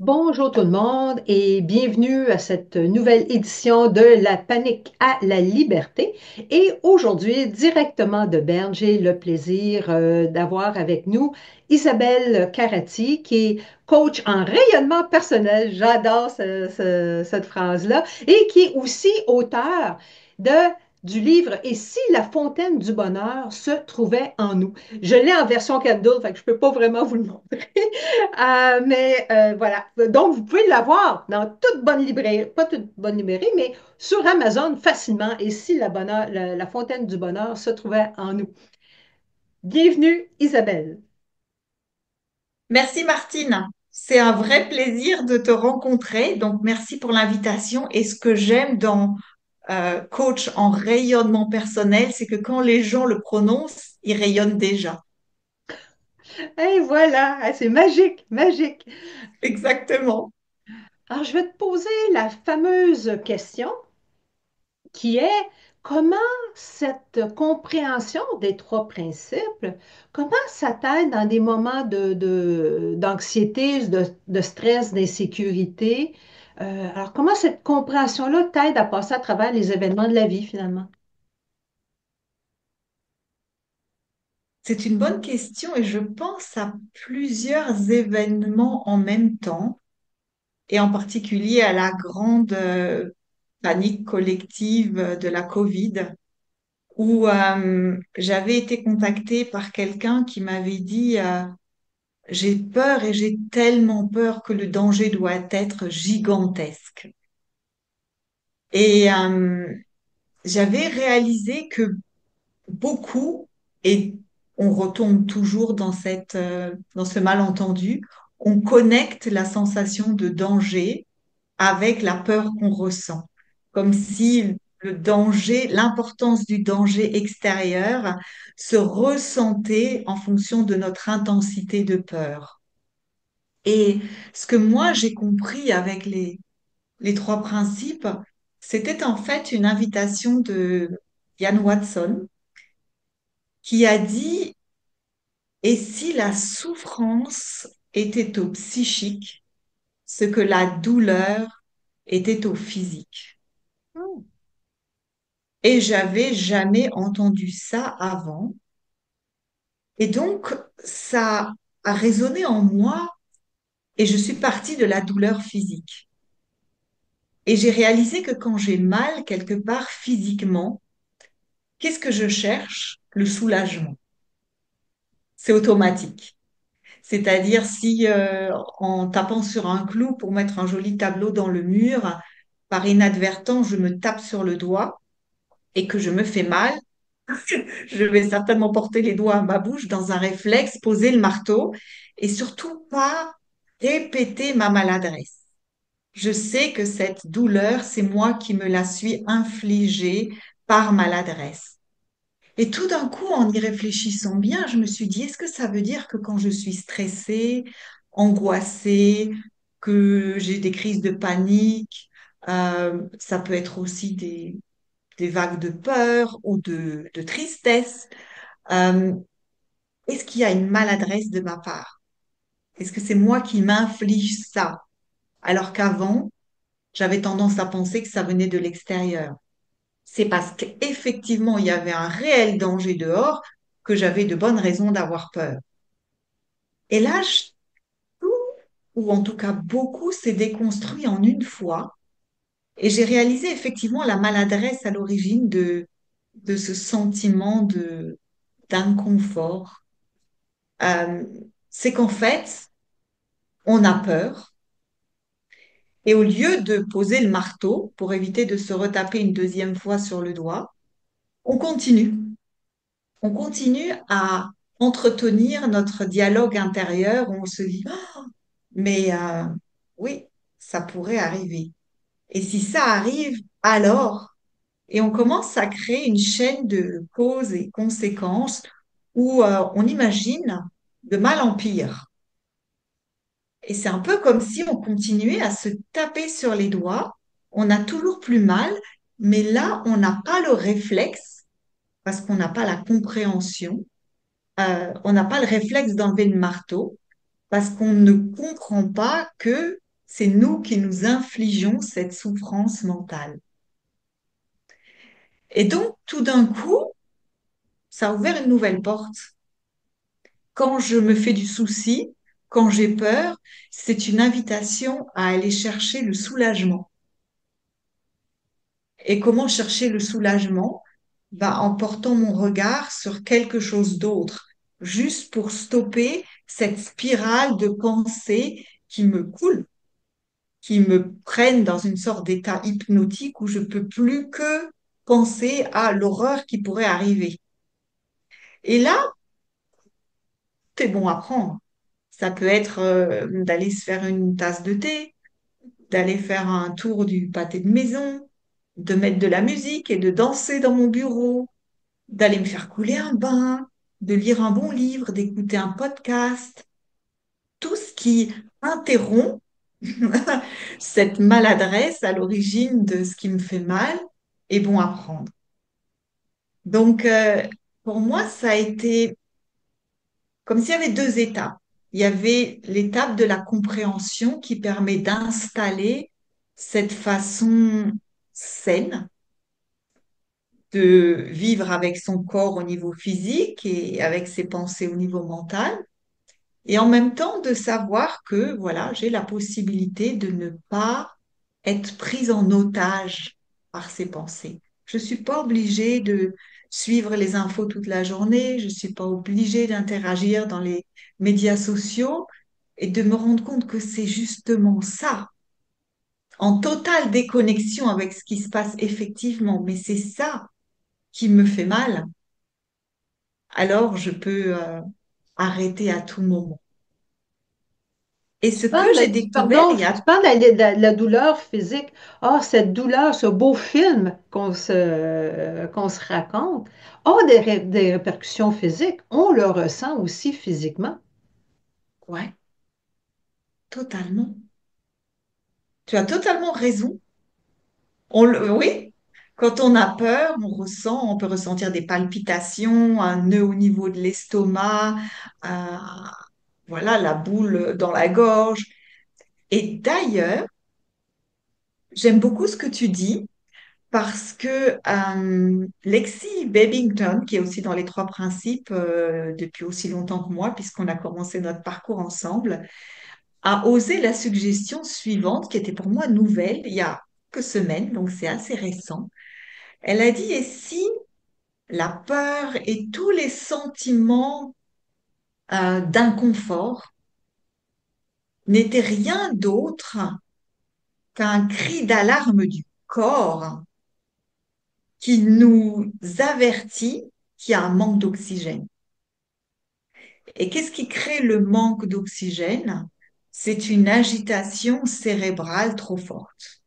Bonjour tout le monde et bienvenue à cette nouvelle édition de La panique à la liberté. Et aujourd'hui, directement de Berne, j'ai le plaisir d'avoir avec nous Isabelle Carati, qui est coach en rayonnement personnel. J'adore cette phrase-là. Et qui est aussi auteur de du livre Et si la fontaine du bonheur se trouvait en nous. Je l'ai en version Kindle, fait que je ne peux pas vraiment vous le montrer. Mais voilà. Donc, vous pouvez l'avoir dans toute bonne librairie, pas toute bonne librairie, mais sur Amazon facilement. Et si la fontaine du bonheur se trouvait en nous. Bienvenue, Isabelle. Merci Martine. C'est un vrai plaisir de te rencontrer. Donc, merci pour l'invitation. Et ce que j'aime dans coach en rayonnement personnel, c'est que quand les gens le prononcent, ils rayonnent déjà. Et voilà, ah, c'est magique, magique. Exactement. Alors, je vais te poser la fameuse question qui est comment cette compréhension des trois principes, comment ça t'aide dans des moments d'anxiété, de stress, d'insécurité? Alors, comment cette compréhension-là t'aide à passer à travers les événements de la vie finalement? C'est une bonne question et je pense à plusieurs événements en même temps et en particulier à la grande panique collective de la Covid où j'avais été contactée par quelqu'un qui m'avait dit j'ai peur et j'ai tellement peur que le danger doit être gigantesque. Et j'avais réalisé que beaucoup, et on retombe toujours dans dans ce malentendu, on connecte la sensation de danger avec la peur qu'on ressent, comme si le danger, l'importance du danger extérieur se ressentait en fonction de notre intensité de peur. Et ce que moi j'ai compris avec les trois principes, c'était en fait une invitation de Ian Watson qui a dit, et si la souffrance était au psychique, ce que la douleur était au physique. Hmm. Et j'avais jamais entendu ça avant. Et donc, ça a résonné en moi et je suis partie de la douleur physique. Et j'ai réalisé que quand j'ai mal quelque part physiquement, qu'est-ce que je cherche? Le soulagement. C'est automatique. C'est-à-dire si en tapant sur un clou pour mettre un joli tableau dans le mur, par inadvertance, je me tape sur le doigt et que je me fais mal, je vais certainement porter les doigts à ma bouche dans un réflexe, poser le marteau et surtout pas répéter ma maladresse. Je sais que cette douleur, c'est moi qui me la suis infligée par maladresse. Et tout d'un coup, en y réfléchissant bien, je me suis dit, est-ce que ça veut dire que quand je suis stressée, angoissée, que j'ai des crises de panique, ça peut être aussi des vagues de peur ou de tristesse, euh, est-ce qu'il y a une maladresse de ma part? Est-ce que c'est moi qui m'inflige ça? Alors qu'avant, j'avais tendance à penser que ça venait de l'extérieur. C'est parce qu'effectivement, il y avait un réel danger dehors que j'avais de bonnes raisons d'avoir peur. Et là, tout, ou en tout cas beaucoup, s'est déconstruit en une fois. Et j'ai réalisé effectivement la maladresse à l'origine de ce sentiment d'inconfort. Euh, c'est qu'en fait, on a peur. Et au lieu de poser le marteau pour éviter de se retaper une deuxième fois sur le doigt, on continue. On continue à entretenir notre dialogue intérieur où on se dit, ah, mais oui, ça pourrait arriver. Et si ça arrive, alors, et on commence à créer une chaîne de causes et conséquences où on imagine de mal en pire. Et c'est un peu comme si on continuait à se taper sur les doigts. On a toujours plus mal, mais là, on n'a pas le réflexe parce qu'on n'a pas la compréhension. On n'a pas le réflexe d'enlever le marteau parce qu'on ne comprend pas que C'est nous qui nous infligeons cette souffrance mentale. Et donc, tout d'un coup, ça a ouvert une nouvelle porte. Quand je me fais du souci, quand j'ai peur, c'est une invitation à aller chercher le soulagement. Et comment chercher le soulagement? Ben, en portant mon regard sur quelque chose d'autre, juste pour stopper cette spirale de pensée qui me coule, qui me prennent dans une sorte d'état hypnotique où je peux plus que penser à l'horreur qui pourrait arriver. Et là, c'est bon à prendre. Ça peut être d'aller se faire une tasse de thé, d'aller faire un tour du pâté de maison, de mettre de la musique et de danser dans mon bureau, d'aller me faire couler un bain, de lire un bon livre, d'écouter un podcast, tout ce qui interrompt cette maladresse à l'origine de ce qui me fait mal est bon à prendre. Donc, pour moi, ça a été comme s'il y avait deux étapes. Il y avait l'étape de la compréhension qui permet d'installer cette façon saine de vivre avec son corps au niveau physique et avec ses pensées au niveau mental. Et en même temps, de savoir que, voilà, j'ai la possibilité de ne pas être prise en otage par ces pensées. Je suis pas obligée de suivre les infos toute la journée, je suis pas obligée d'interagir dans les médias sociaux et de me rendre compte que c'est justement ça, en totale déconnexion avec ce qui se passe effectivement, mais c'est ça qui me fait mal. Alors je peux arrêter à tout moment. Et ce que j'ai découvert il y a Tu parles de la douleur physique. Ah, cette douleur, ce beau film qu'on se raconte, a des répercussions physiques. On le ressent aussi physiquement. ouais, totalement. Tu as totalement raison. Oui, quand on a peur, on peut ressentir des palpitations, un nœud au niveau de l'estomac, voilà, la boule dans la gorge. Et d'ailleurs, j'aime beaucoup ce que tu dis parce que Lexi Babington, qui est aussi dans les trois principes depuis aussi longtemps que moi, puisqu'on a commencé notre parcours ensemble, a osé la suggestion suivante, qui était pour moi nouvelle il y a quelques semaines, donc c'est assez récent. Elle a dit, et si la peur et tous les sentiments d'inconfort n'étaient rien d'autre qu'un cri d'alarme du corps qui nous avertit qu'il y a un manque d'oxygène. Et qu'est-ce qui crée le manque d'oxygène? C'est une agitation cérébrale trop forte.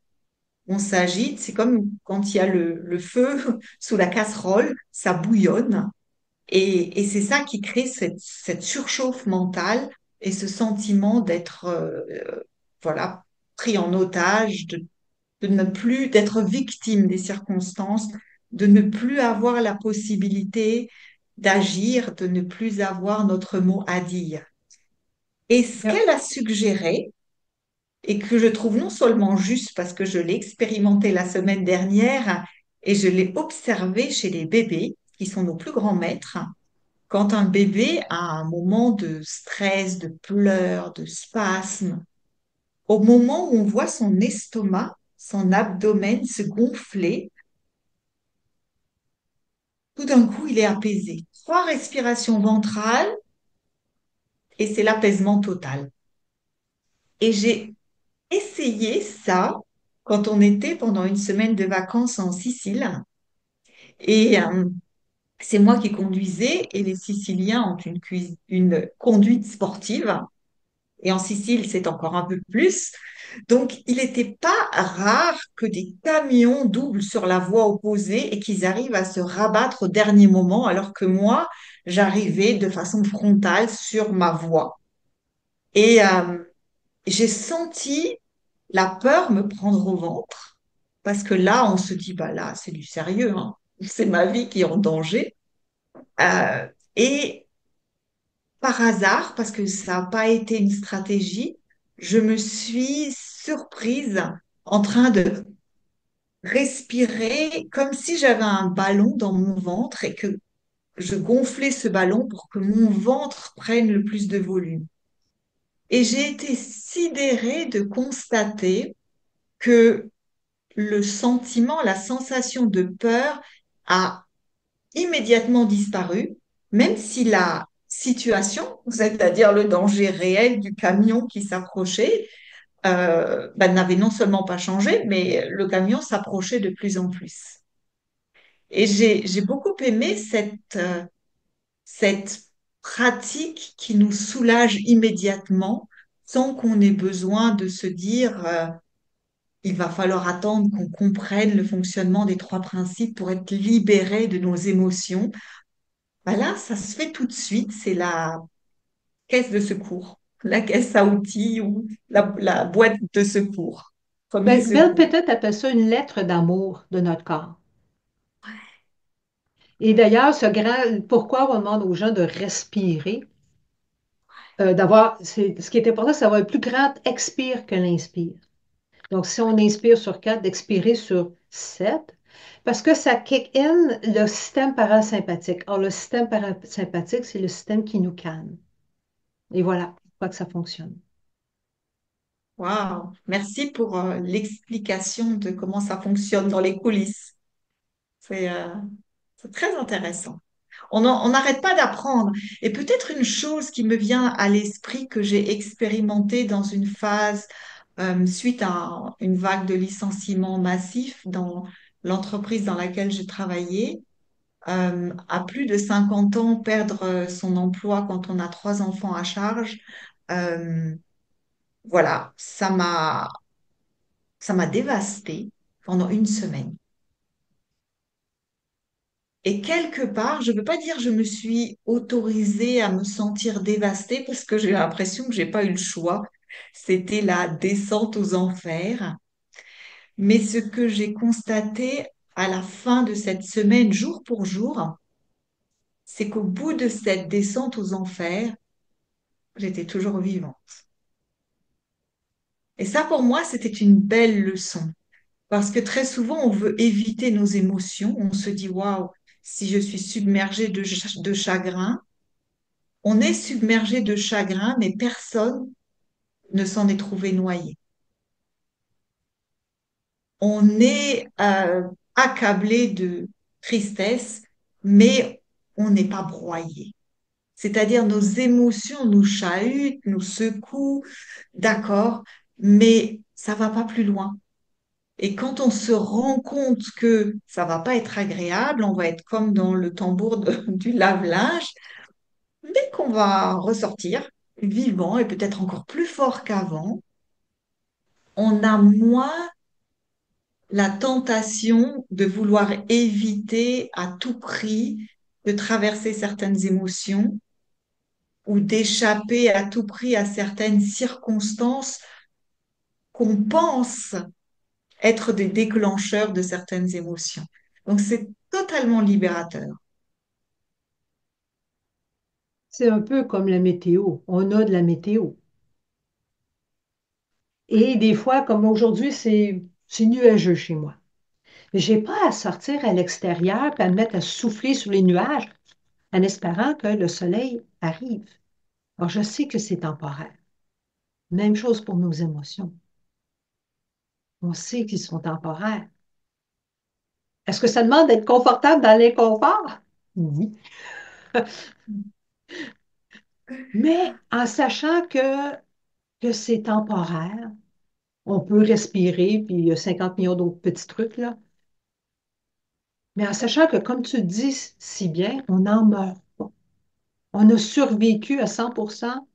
On s'agite, c'est comme quand il y a le feu sous la casserole, ça bouillonne. Et c'est ça qui crée cette surchauffe mentale et ce sentiment d'être voilà, pris en otage, de ne plus d'être victime des circonstances, de ne plus avoir la possibilité d'agir, de ne plus avoir notre mot à dire. Et ce Yeah. qu'elle a suggéré, et que je trouve non seulement juste parce que je l'ai expérimenté la semaine dernière et je l'ai observé chez les bébés, qui sont nos plus grands maîtres, quand un bébé a un moment de stress, de pleurs, de spasme, au moment où on voit son estomac, son abdomen se gonfler, tout d'un coup, il est apaisé. Trois respirations ventrales et c'est l'apaisement total. Et j'ai essayé ça quand on était pendant une semaine de vacances en Sicile. Et c'est moi qui conduisais et les Siciliens ont une conduite sportive. Et en Sicile, c'est encore un peu plus. Donc, il n'était pas rare que des camions doublent sur la voie opposée et qu'ils arrivent à se rabattre au dernier moment, alors que moi, j'arrivais de façon frontale sur ma voie. Et j'ai senti la peur me prendre au ventre, parce que là, on se dit, bah là, c'est du sérieux, hein. C'est ma vie qui est en danger. Euh, et par hasard, parce que ça n'a pas été une stratégie, je me suis surprise en train de respirer comme si j'avais un ballon dans mon ventre et que je gonflais ce ballon pour que mon ventre prenne le plus de volume. Et j'ai été sidérée de constater que le sentiment, la sensation de peur a immédiatement disparu, même si la situation, c'est-à-dire le danger réel du camion qui s'approchait, n'avait non seulement pas changé, mais le camion s'approchait de plus en plus. Et j'ai beaucoup aimé cette pratique qui nous soulage immédiatement sans qu'on ait besoin de se dire il va falloir attendre qu'on comprenne le fonctionnement des trois principes pour être libéré de nos émotions. Ben là, ça se fait tout de suite, c'est la caisse de secours, la caisse à outils ou la boîte de secours, premier Ben, Bill secours. Pettit appelle ça une lettre d'amour de notre corps. Et d'ailleurs, pourquoi on demande aux gens de respirer, ce qui est important, c'est d'avoir un plus grand expire que l'inspire. Donc, si on inspire sur 4, d'expirer sur 7, parce que ça kick in le système parasympathique. Or, le système parasympathique, c'est le système qui nous calme. Et voilà pourquoi que ça fonctionne. Waouh, merci pour l'explication de comment ça fonctionne dans les coulisses. C'est c'est très intéressant. On n'arrête pas d'apprendre. Et peut-être une chose qui me vient à l'esprit que j'ai expérimenté dans une phase suite à une vague de licenciements massifs dans l'entreprise dans laquelle je travaillais. À plus de 50 ans, perdre son emploi quand on a trois enfants à charge, euh, voilà, ça m'a dévastée pendant une semaine. Et quelque part, je ne veux pas dire je me suis autorisée à me sentir dévastée parce que j'ai l'impression que j'ai pas eu le choix. C'était la descente aux enfers. Mais ce que j'ai constaté à la fin de cette semaine, jour pour jour, c'est qu'au bout de cette descente aux enfers, j'étais toujours vivante. Et ça, pour moi, c'était une belle leçon. Parce que très souvent, on veut éviter nos émotions. On se dit, waouh, si je suis submergée de chagrin, on est submergé de chagrin, mais personne ne s'en est trouvé noyé. On est accablé de tristesse, mais on n'est pas broyé. C'est-à-dire nos émotions nous chahutent, nous secouent, d'accord, mais ça va pas plus loin. Et quand on se rend compte que ça va pas être agréable, on va être comme dans le tambour du lave-linge, mais qu'on va ressortir vivant et peut-être encore plus fort qu'avant, on a moins la tentation de vouloir éviter à tout prix de traverser certaines émotions ou d'échapper à tout prix à certaines circonstances qu'on pense être des déclencheurs de certaines émotions. Donc c'est totalement libérateur. C'est un peu comme la météo. On a de la météo. Et des fois, comme aujourd'hui, c'est nuageux chez moi. Mais j'ai pas à sortir à l'extérieur et à me mettre à souffler sur les nuages en espérant que le soleil arrive. Alors, je sais que c'est temporaire. Même chose pour nos émotions. On sait qu'ils sont temporaires. Est-ce que ça demande d'être confortable dans l'inconfort? Oui. Mais en sachant que c'est temporaire, on peut respirer, puis il y a 50 millions d'autres petits trucs, là. Mais en sachant que, comme tu le dis si bien, on n'en meurt pas. On a survécu à 100%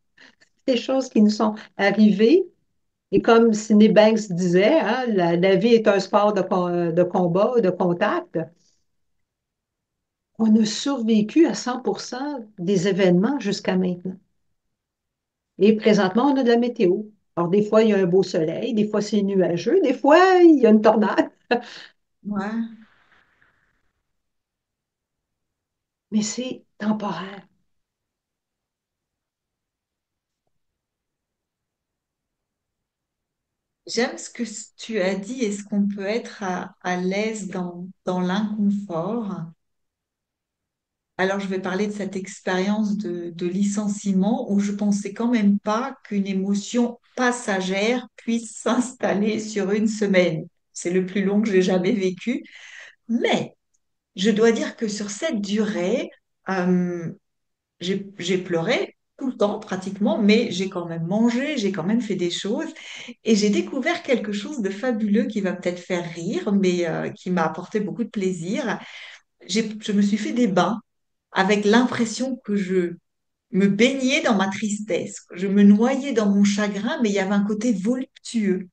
des choses qui nous sont arrivées. Et comme Sidney Banks disait, hein, la vie est un sport de combat, de contact. On a survécu à 100% des événements jusqu'à maintenant. Et présentement, on a de la météo. Alors, des fois, il y a un beau soleil, des fois, c'est nuageux, des fois, il y a une tornade, Ouais. mais c'est temporaire. J'aime ce que tu as dit. Est-ce qu'on peut être à l'aise dans l'inconfort? Alors, je vais parler de cette expérience de licenciement où je pensais quand même pas qu'une émotion passagère puisse s'installer sur une semaine. C'est le plus long que j'ai jamais vécu. Mais je dois dire que sur cette durée, euh, j'ai pleuré tout le temps pratiquement, mais j'ai quand même mangé, j'ai quand même fait des choses et j'ai découvert quelque chose de fabuleux qui va peut-être faire rire, mais qui m'a apporté beaucoup de plaisir. Je me suis fait des bains avec l'impression que je me baignais dans ma tristesse, je me noyais dans mon chagrin, mais il y avait un côté voluptueux.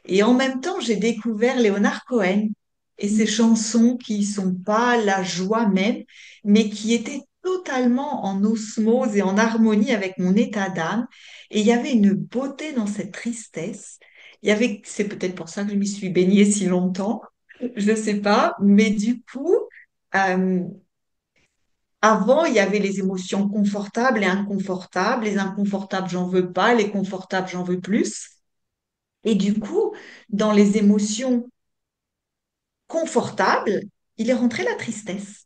Et en même temps, j'ai découvert Léonard Cohen et ses chansons qui sont pas la joie même, mais qui étaient totalement en osmose et en harmonie avec mon état d'âme. Et il y avait une beauté dans cette tristesse. C'est peut-être pour ça que je m'y suis baignée si longtemps, je ne sais pas, mais du coup, euh, avant, il y avait les émotions confortables et inconfortables. Les inconfortables, j'en veux pas. Les confortables, j'en veux plus. Et du coup, dans les émotions confortables, il est rentré la tristesse.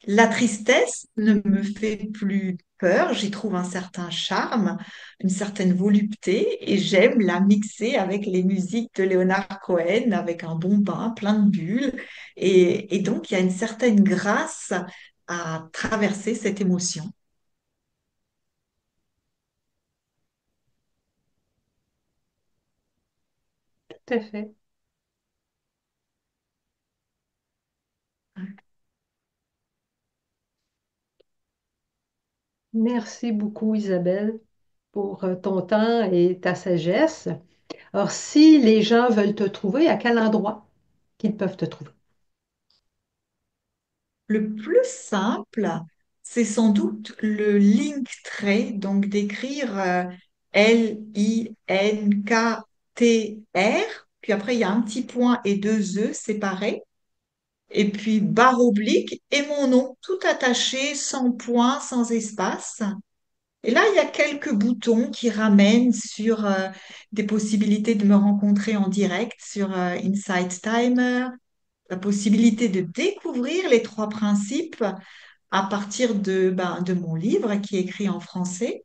La tristesse ne me fait plus peur, j'y trouve un certain charme, une certaine volupté et j'aime la mixer avec les musiques de Leonard Cohen, avec un bon bain, plein de bulles. Et donc, il y a une certaine grâce à traverser cette émotion. Tout à fait. Merci beaucoup, Isabelle, pour ton temps et ta sagesse. Alors, si les gens veulent te trouver, à quel endroit qu'ils peuvent te trouver? Le plus simple, c'est sans doute le Linktree, donc d'écrire Linktr, puis après il y a un petit point et deux E séparés, et puis barre oblique et mon nom, tout attaché, sans point, sans espace. Et là, il y a quelques boutons qui ramènent sur des possibilités de me rencontrer en direct sur Insight Timer, la possibilité de découvrir les trois principes à partir de mon livre qui est écrit en français,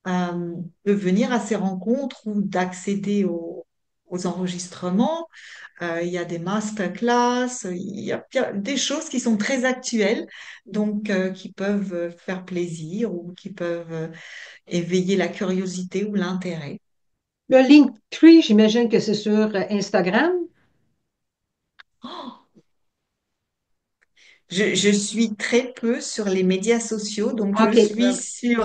de venir à ces rencontres ou d'accéder aux enregistrements. Il y a des masterclass, il y a des choses qui sont très actuelles, donc qui peuvent faire plaisir ou qui peuvent éveiller la curiosité ou l'intérêt. Le Linktree, j'imagine que c'est sur Instagram. Oh, je suis très peu sur les médias sociaux, donc je OK. suis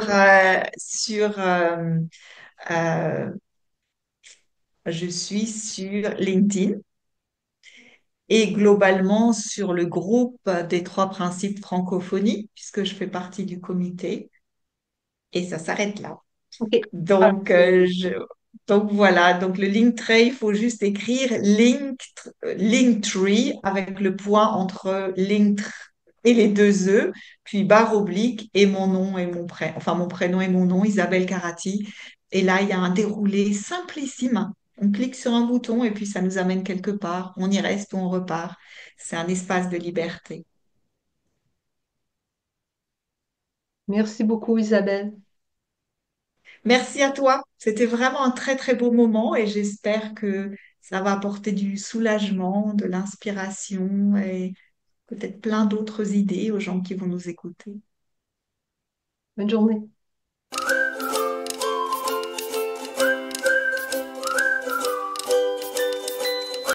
euh, je suis sur LinkedIn et globalement sur le groupe des trois principes francophonie, puisque je fais partie du comité, et ça s'arrête là. OK. Ah, Donc, donc voilà, donc le Linktree, il faut juste écrire Linktree avec le point entre Linktree et les deux E, puis barre oblique et mon nom et mon prénom, enfin mon prénom et mon nom, Isabelle Carati. Et là, il y a un déroulé simplissime. On clique sur un bouton et puis ça nous amène quelque part. On y reste ou on repart. C'est un espace de liberté. merci beaucoup, Isabelle. Merci à toi. C'était vraiment un très très beau moment et j'espère que ça va apporter du soulagement, de l'inspiration et peut-être plein d'autres idées aux gens qui vont nous écouter. Bonne journée.